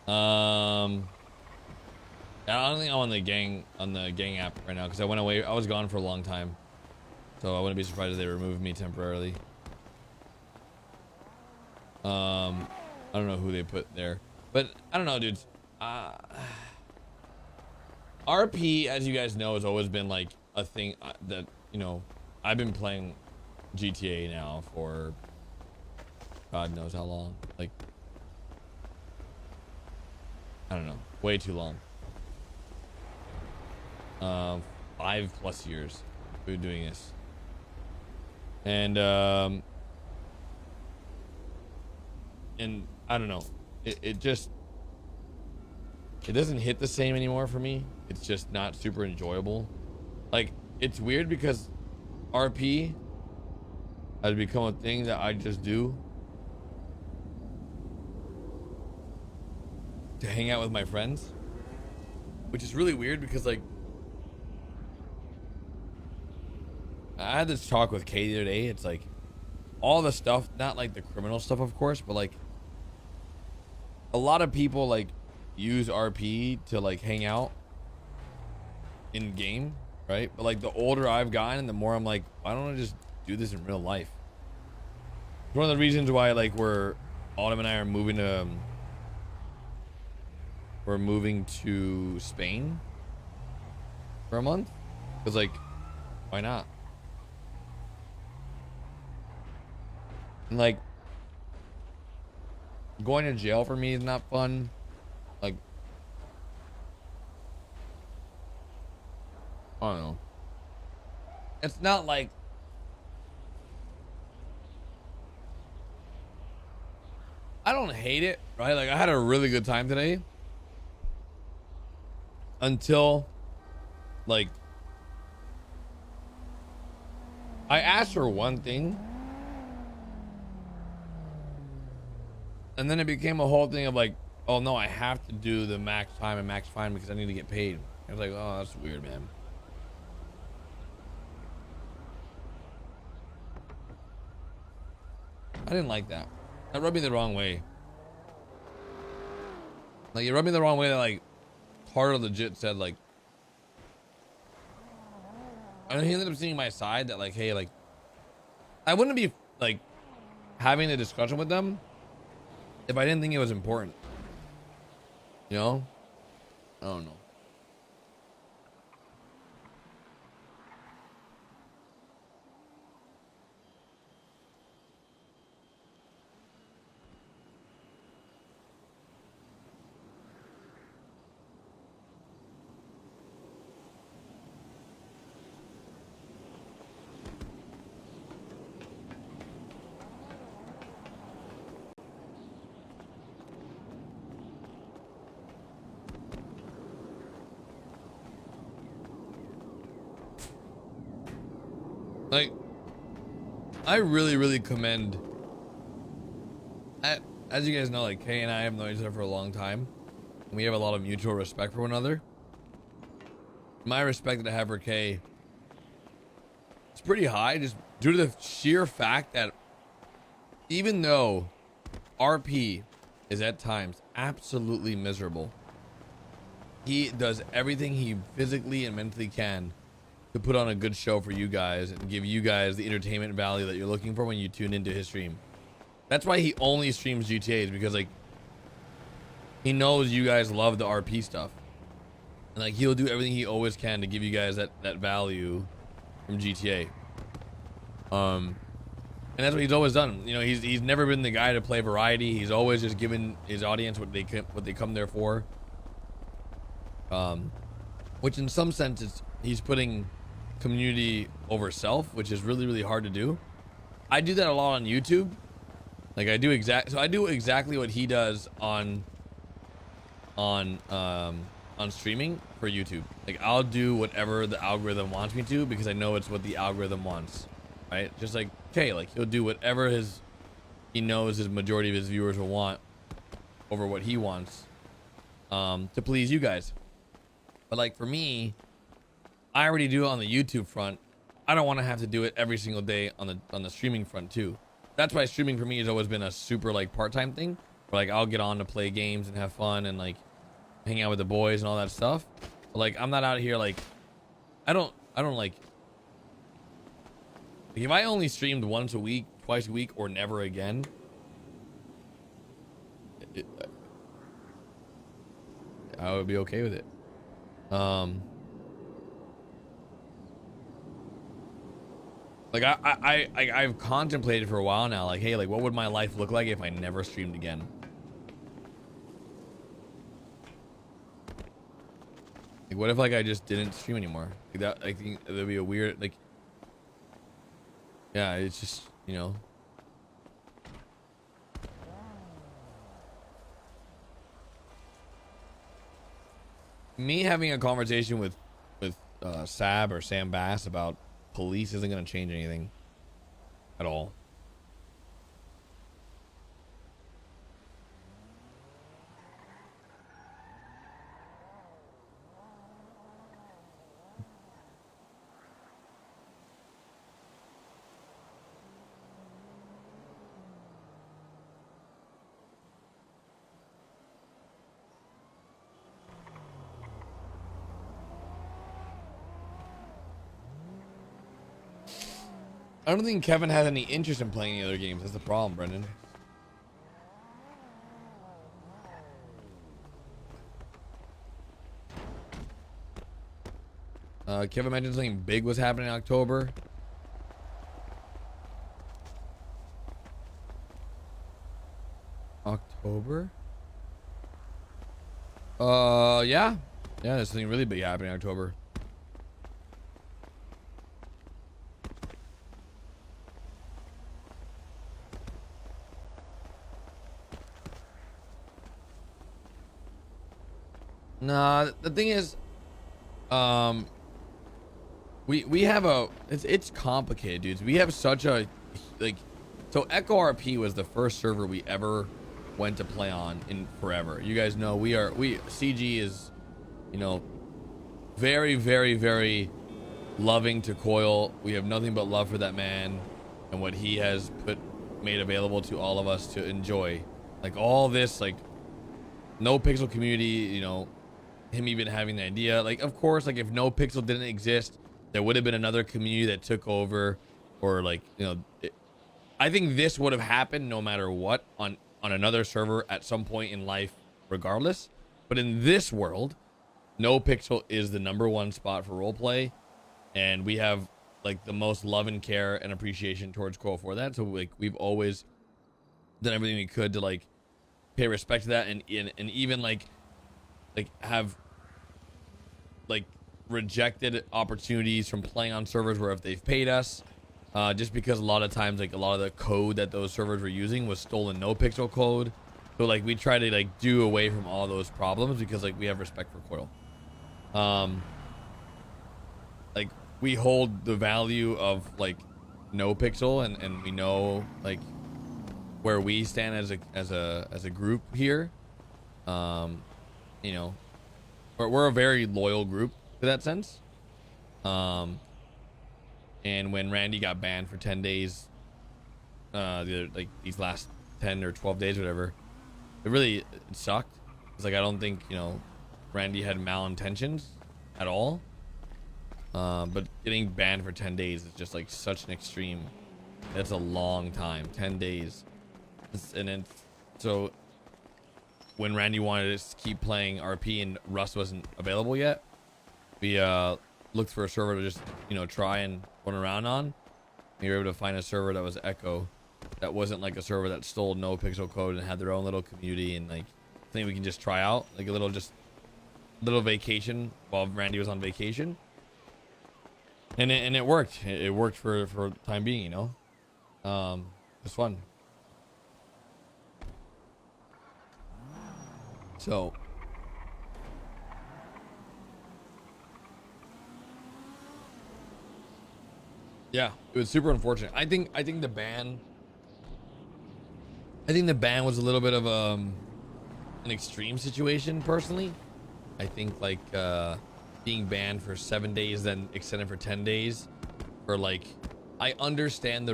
I don't think I'm on the gang app right now because I went away. I was gone for a long time, so I wouldn't be surprised if they removed me temporarily. I don't know who they put there, but I don't know, dudes. RP, as you guys know, has always been like a thing that, you know, I've been playing GTA now for God knows how long. Like, I don't know, way too long. 5+ years we've been doing this, and I don't know, it just, it doesn't hit the same anymore for me. It's just not super enjoyable. Like, it's weird because RP has become a thing that I just do to hang out with my friends, which is really weird because, like, I had this talk with Kay the other day. It's like all the stuff, not like the criminal stuff, of course, but like a lot of people like use RP to like hang out in game, right? But like the older I've gotten, the more I'm like, why don't I just do this in real life? It's one of the reasons why like Autumn and I are moving to Spain for a month, because like, why not? And like, going to jail for me is not fun. Like, I don't know. It's not like I don't hate it, right? Like, I had a really good time today until like I asked her one thing, and then it became a whole thing of like, oh no, I have to do the max time and max fine because I need to get paid. I was like, oh, that's weird, man. I didn't like that. That rubbed me the wrong way. Like, it rubbed me the wrong way that like Carter legit said like, and he ended up seeing my side that like, hey, like, I wouldn't be like having a discussion with them if I didn't think it was important. You know? I don't know. Like, I really commend, as you guys know, like, Kay and I have known each other for a long time, and we have a lot of mutual respect for one another. My respect that I have for Kay is pretty high, just due to the sheer fact that even though RP is at times absolutely miserable, he does everything he physically and mentally can to put on a good show for you guys and give you guys the entertainment value that you're looking for when you tune into his stream. That's why he only streams GTAs, because like, he knows you guys love the RP stuff, and like, he'll do everything he always can to give you guys that value from GTA. And that's what he's always done. You know, he's never been the guy to play variety. He's always just given his audience what they come there for. Which in some sense he's putting community over self, which is really hard to do. I do that a lot on YouTube. Like, I do exactly what he does on streaming for YouTube. Like, I'll do whatever the algorithm wants me to because I know it's what the algorithm wants, right? Just like, okay, like, he'll do whatever he knows his majority of his viewers will want over what he wants to please you guys. But like, for me, I already do it on the YouTube front. I don't want to have to do it every single day on the streaming front too. That's why streaming for me has always been a super like part-time thing. Like I'll get on to play games and have fun and like hang out with the boys and all that stuff. But like I'm not out here like I don't like if I only streamed once a week, twice a week, or never again, I would be okay with it. Like I've contemplated for a while now, like, hey, like what would my life look like if I never streamed again? Like what if like I just didn't stream anymore? Like that, I think that'd be a weird, like, yeah, it's just, you know. Me having a conversation with Sab or Sam Bass about police isn't going to change anything at all. I don't think Kevin has any interest in playing any other games. That's the problem, Brendan. Kevin mentioned something big was happening in October. October? Yeah. Yeah, there's something really big happening in October. Nah, the thing is, we have a, it's complicated, dudes. We have such a, like, so EchoRP was the first server we ever went to play on in forever. You guys know CG is, you know, very, very, very loving to Coil. We have nothing but love for that man and what he has made available to all of us to enjoy. Like all this, like, Nopixel community, you know, him even having the idea, like, of course, like if Nopixel didn't exist, there would have been another community that took over, or like, you know, I think this would have happened no matter what on another server at some point in life, regardless. But in this world, Nopixel is the #1 spot for roleplay, and we have like the most love and care and appreciation towards Coil for that. So like we've always done everything we could to like pay respect to that, and even like have like rejected opportunities from playing on servers where if they've paid us, just because a lot of times like a lot of the code that those servers were using was stolen Nopixel code. So like we try to like do away from all those problems because like we have respect for Coil. Like we hold the value of like Nopixel, and we know like where we stand as a group here. You know, we're a very loyal group to that sense. And when Randy got banned for 10 days, like these last 10 or 12 days, whatever, it sucked. It's like I don't think, you know, Randy had malintentions at all. But getting banned for 10 days is just like such an extreme. That's a long time, 10 days. And then so when Randy wanted to keep playing RP and Rust wasn't available yet, we looked for a server to just, you know, try and run around on. We were able to find a server that was Echo, that wasn't like a server that stole Nopixel code and had their own little community, and like I think we can just try out like a little vacation while Randy was on vacation, and it worked. It worked for the time being, you know. It's fun. So yeah, it was super unfortunate. I think the ban was a little bit of an extreme situation personally. I think like being banned for 7 days, then extended for 10 days, or like I understand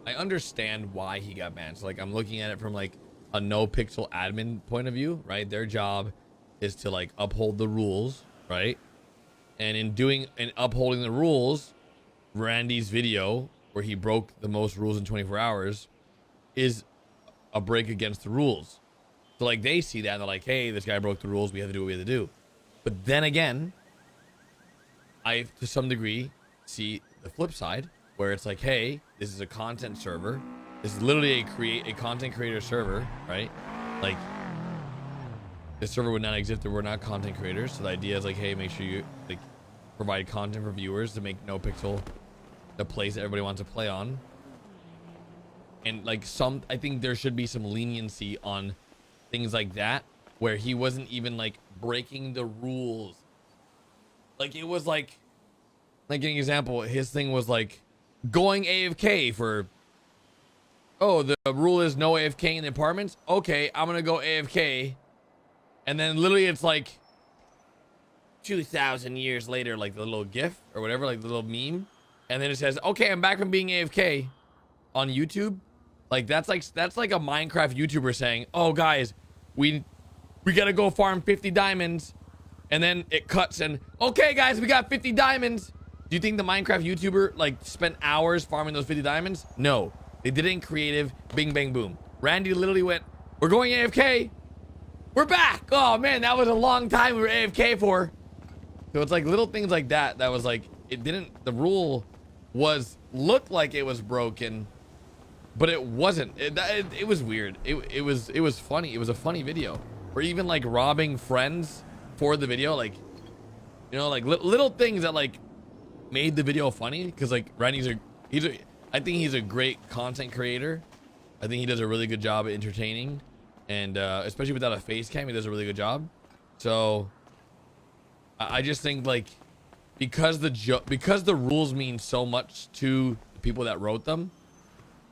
I understand why he got banned. So like I'm looking at it from like a Nopixel admin point of view, right? Their job is to like uphold the rules, right? And in doing and upholding the rules, Randy's video where he broke the most rules in 24 hours is a break against the rules. So like they see that and they're like, hey, this guy broke the rules, we have to do what we have to do. But then again, I to some degree see the flip side where it's like, hey, this is a content server. This is literally a content creator server, right? Like this server would not exist if there were not content creators. So the idea is like, hey, make sure you like provide content for viewers to make Nopixel the place that everybody wants to play on. And like I think there should be some leniency on things like that, where he wasn't even like breaking the rules. Like it was like an example, his thing was like going AFK for, oh, the rule is no AFK in the apartments. Okay, I'm gonna go AFK. And then literally it's like 2,000 years later, like the little GIF or whatever, like the little meme. And then it says, okay, I'm back from being AFK on YouTube. Like that's like a Minecraft YouTuber saying, oh guys, we gotta go farm 50 diamonds. And then it cuts and, okay guys, we got 50 diamonds. Do you think the Minecraft YouTuber like spent hours farming those 50 diamonds? No, they did it in creative, bing bang boom. Randy literally went, we're going AFK. We're back. Oh man, that was a long time we were AFK for. So it's like little things like that. That was like, the rule looked like it was broken, but it wasn't. It was weird. It was funny. It was a funny video. Or even like robbing friends for the video, like, you know, like little things that like made the video funny. Because like Randy's I think he's a great content creator. I think he does a really good job at entertaining, and especially without a face cam, he does a really good job. So I just think like because the rules mean so much to the people that wrote them,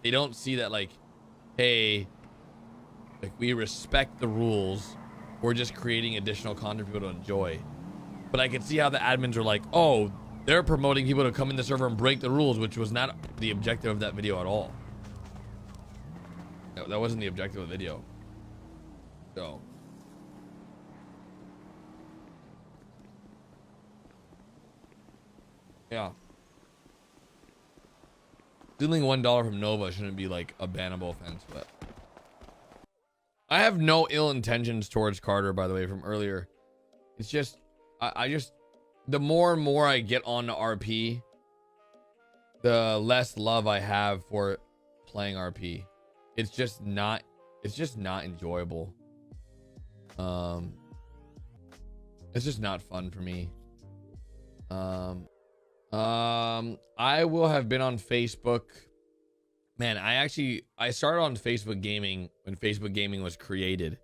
they don't see that like, hey, like we respect the rules, we're just creating additional content for people to enjoy. But I can see how the admins are like, oh, they're promoting people to come in the server and break the rules, which was not the objective of that video at all. No, that wasn't the objective of the video. So yeah, stealing $1 from Nova shouldn't be like a bannable offense, but I have no ill intentions towards Carter, by the way, from earlier. It's just I just, the more and more I get on to RP, the less love I have for playing RP. It's just not enjoyable. It's just not fun for me. I will have been on Facebook. Man, I started on Facebook Gaming when Facebook Gaming was created.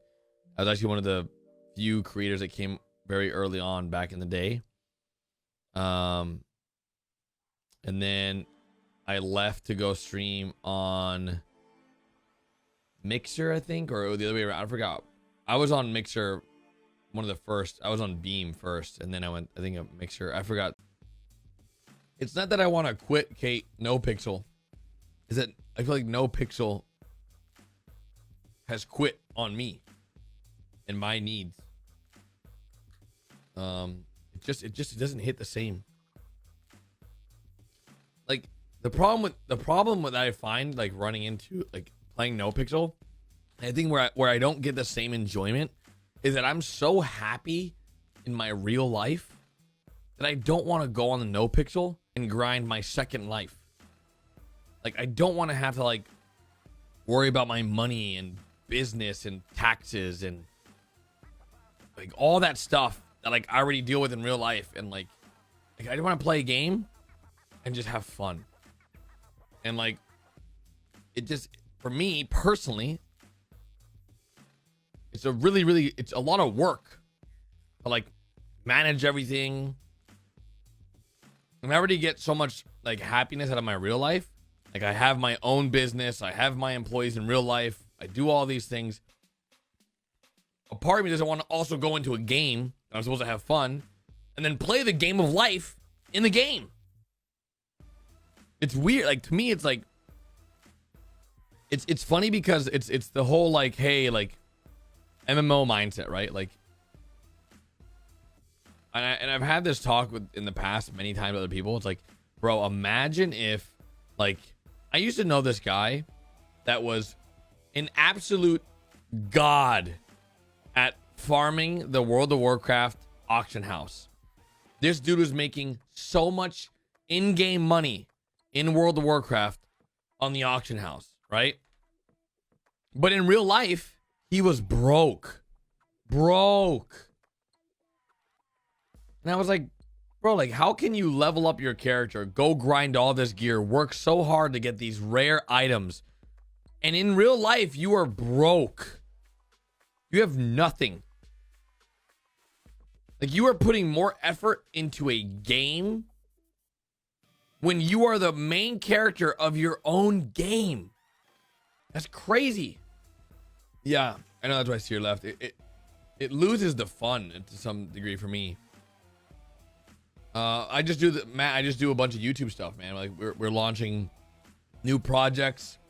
I was actually one of the few creators that came very early on back in the day. And then I left to go stream on Mixer, I think, or the other way around. I forgot. I was on Mixer, one of the first. I was on Beam first, and then I went, I think, a Mixer. I forgot. It's not that I want to quit Nopixel. Is that I feel like Nopixel has quit on me and my needs. It just doesn't hit the same. Like the problem with I find like running into like playing Nopixel, I think where I don't get the same enjoyment is that I'm so happy in my real life that I don't want to go on the Nopixel and grind my second life. Like I don't want to have to like worry about my money and business and taxes and like all that stuff that like I already deal with in real life, and like I just want to play a game and just have fun. And like it just, for me personally, it's a lot of work to like manage everything. And I already get so much like happiness out of my real life. Like I have my own business, I have my employees in real life, I do all these things. A part of me doesn't want to also go into a game that I'm supposed to have fun and then play the game of life in the game. It's weird. Like to me, it's like it's funny because it's the whole like, hey, like MMO mindset, right? Like, and I've had this talk with in the past many times with other people. It's like, bro, imagine if, like, I used to know this guy that was an absolute god at farming the World of Warcraft auction house. This dude was making so much in-game money in World of Warcraft on the auction house, right? But in real life, he was broke. And I was like, bro, like, how can you level up your character, go grind all this gear, work so hard to get these rare items, and in real life, you are broke. You have nothing. Like, you are putting more effort into a game when you are the main character of your own game. That's crazy. Yeah, I know that's why Seer left. It loses the fun to some degree for me. I just do a bunch of YouTube stuff, man. Like we're launching new projects.